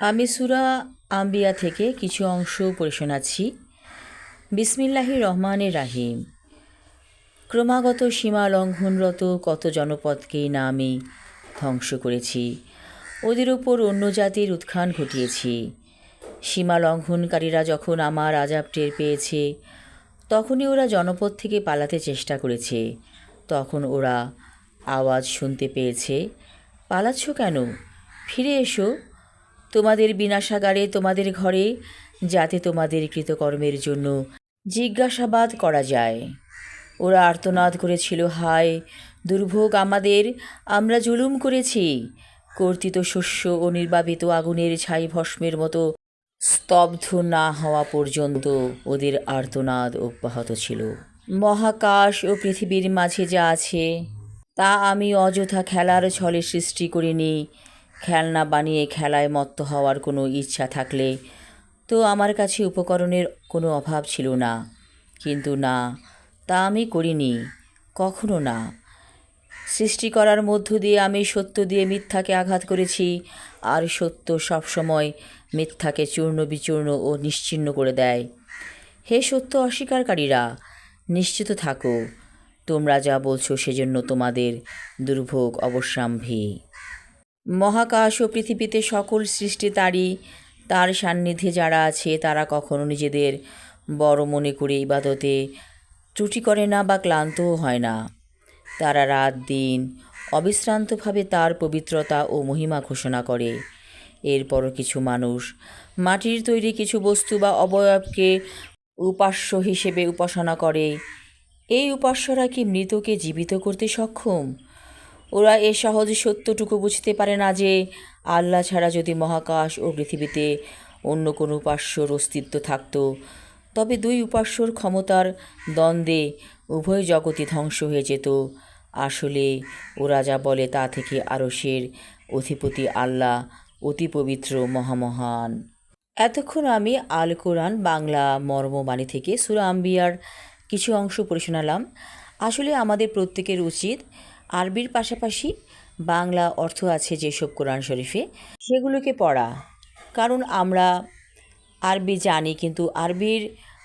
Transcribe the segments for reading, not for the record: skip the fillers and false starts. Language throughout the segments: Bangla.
আমি সূরা আম্বিয়া থেকে কিছু অংশ পড়ে শোনাচ্ছি। বিসমিল্লাহির রহমানির রাহিম। ক্রমাগত সীমা লঙ্ঘনরত কত জনপদকেই না আমি ধ্বংস করেছি, ওদের ওপর অন্য জাতির উত্থান ঘটিয়েছি। সীমা লঙ্ঘনকারীরা যখন আমার আযাব টের পেয়েছে, তখনই ওরা জনপদ থেকে পালাতে চেষ্টা করেছে। তখন ওরা আওয়াজ শুনতে পেয়েছে, পালাচ্ছ কেন? ফিরে এসো তোমাদের বিনাশাগারে, তোমাদের ঘরে, যাতে তোমাদের কৃতকর্মের জন্য জিজ্ঞাসাবাদ করা যায়। ওরা আর্তনাদ করেছিল, হায় দুর্ভোগ আমাদের, আমরা জুলুম করেছি। কর্তিত শস্য ও নির্বাপিত আগুনের ছাই ভস্মের মতো স্তব্ধ না হওয়া পর্যন্ত ওদের আর্তনাদ অব্যাহত ছিল। মহাকাশ ও পৃথিবীর মাঝে যা আছে তা আমি অযথা খেলার ছলে সৃষ্টি করিনি। খেলনা বানিয়ে খেলায় মত্ত হওয়ার কোনো ইচ্ছা থাকলে তো আমার কাছে উপকরণের কোনো অভাব ছিল না, কিন্তু না, তা আমি করিনি, কখনো না। সৃষ্টি করার মধ্য দিয়ে আমি সত্য দিয়ে মিথ্যাকে আঘাত করেছি, আর সত্য সবসময় মিথ্যাকে চূর্ণ বিচূর্ণ ও নিশ্চিহ্ন করে দেয়। হে সত্য অস্বীকারীরা, নিশ্চিত থাকো, তোমরা যা বলছো সেজন্য তোমাদের দুর্ভোগ অবশ্যম্ভাবী। মহাকাশ ও পৃথিবীতে সকল সৃষ্টি তারই, তার সান্নিধ্যে যারা আছে তারা কখনো নিজেদের বড় মনে করে ইবাদতে ত্রুটি করে না বা ক্লান্তও হয় না। তারা রাত দিন অবিশ্রান্তভাবে তার পবিত্রতা ও মহিমা ঘোষণা করে। এরপরও কিছু মানুষ মাটির তৈরি কিছু বস্তু বা অবয়বকে উপাস্য হিসেবে উপাসনা করে। এই উপাস্যরা কি মৃতকে জীবিত করতে সক্ষম? ওরা এ সহজ সত্যটুকু বুঝতে পারে না যে আল্লাহ ছাড়া যদি মহাকাশ ও পৃথিবীতে অন্য কোনো উপাস্যর অস্তিত্ব থাকত, তবে দুই উপাস্যর ক্ষমতার দ্বন্দ্বে উভয় জগৎই ধ্বংস হয়ে যেত। আসলে ওরা যা বলে তা থেকে আরশের অধিপতি আল্লাহ অতি পবিত্র মহামহান। এতক্ষণ আমি আল কোরআন বাংলা মর্মবাণী থেকে সূরা আম্বিয়ার কিছু অংশ পড়ে শোনালাম। আসলে আমাদের প্রত্যেকের উচিত আরবির পাশাপাশি বাংলা অর্থ আছে যেসব কোরআন শরীফে সেগুলোকে পড়া। কারণ আমরা আরবি জানি, কিন্তু আরবির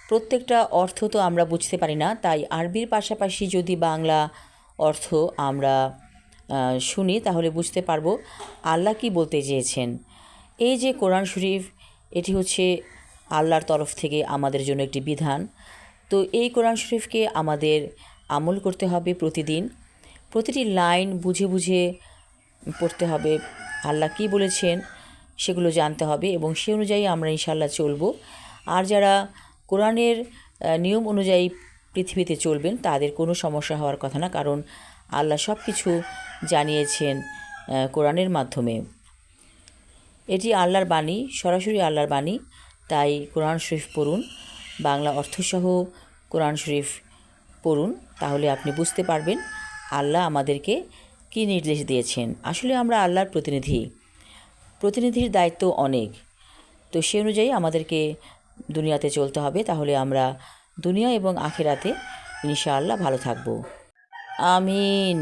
প্রত্যেকটা অর্থ তো আমরা বুঝতে পারি না। তাই আরবির পাশাপাশি যদি বাংলা অর্থ আমরা শুনি, তাহলে বুঝতে পারবো আল্লাহ কী বলতে চেয়েছেন। এই যে কোরআন শরীফ, এটি হচ্ছে আল্লাহর তরফ থেকে আমাদের জন্য একটি বিধান। তো এই কোরআন শরীফকে আমাদের আমল করতে হবে প্রতিদিন, প্রতিটি লাইন বুঝে বুঝে পড়তে হবে। আল্লাহ কী বলেছেন সেগুলো জানতে হবে এবং সে অনুযায়ী আমরা ইনশাআল্লাহ চলব। আর যারা কোরআনের নিয়ম অনুযায়ী পৃথিবীতে চলবেন তাদের কোনো সমস্যা হওয়ার কথা না, কারণ আল্লাহ সব কিছু জানিয়েছেন কোরআনের মাধ্যমে। এটি আল্লাহর বাণী, সরাসরি আল্লাহর বাণী। তাই কোরআন শরীফ পড়ুন, বাংলা অর্থসহ কোরআন শরীফ পড়ুন, তাহলে আপনি বুঝতে পারবেন আল্লাহ আমাদেরকে কী নির্দেশ দিয়েছেন। আসলে আমরা আল্লাহর প্রতিনিধির দায়িত্ব অনেক। তো সে অনুযায়ী আমাদেরকে দুনিয়াতে চলতে হবে, তাহলে আমরা দুনিয়া এবং আখিরাতে ইনশাআল্লাহ ভালো থাকব। আমিন।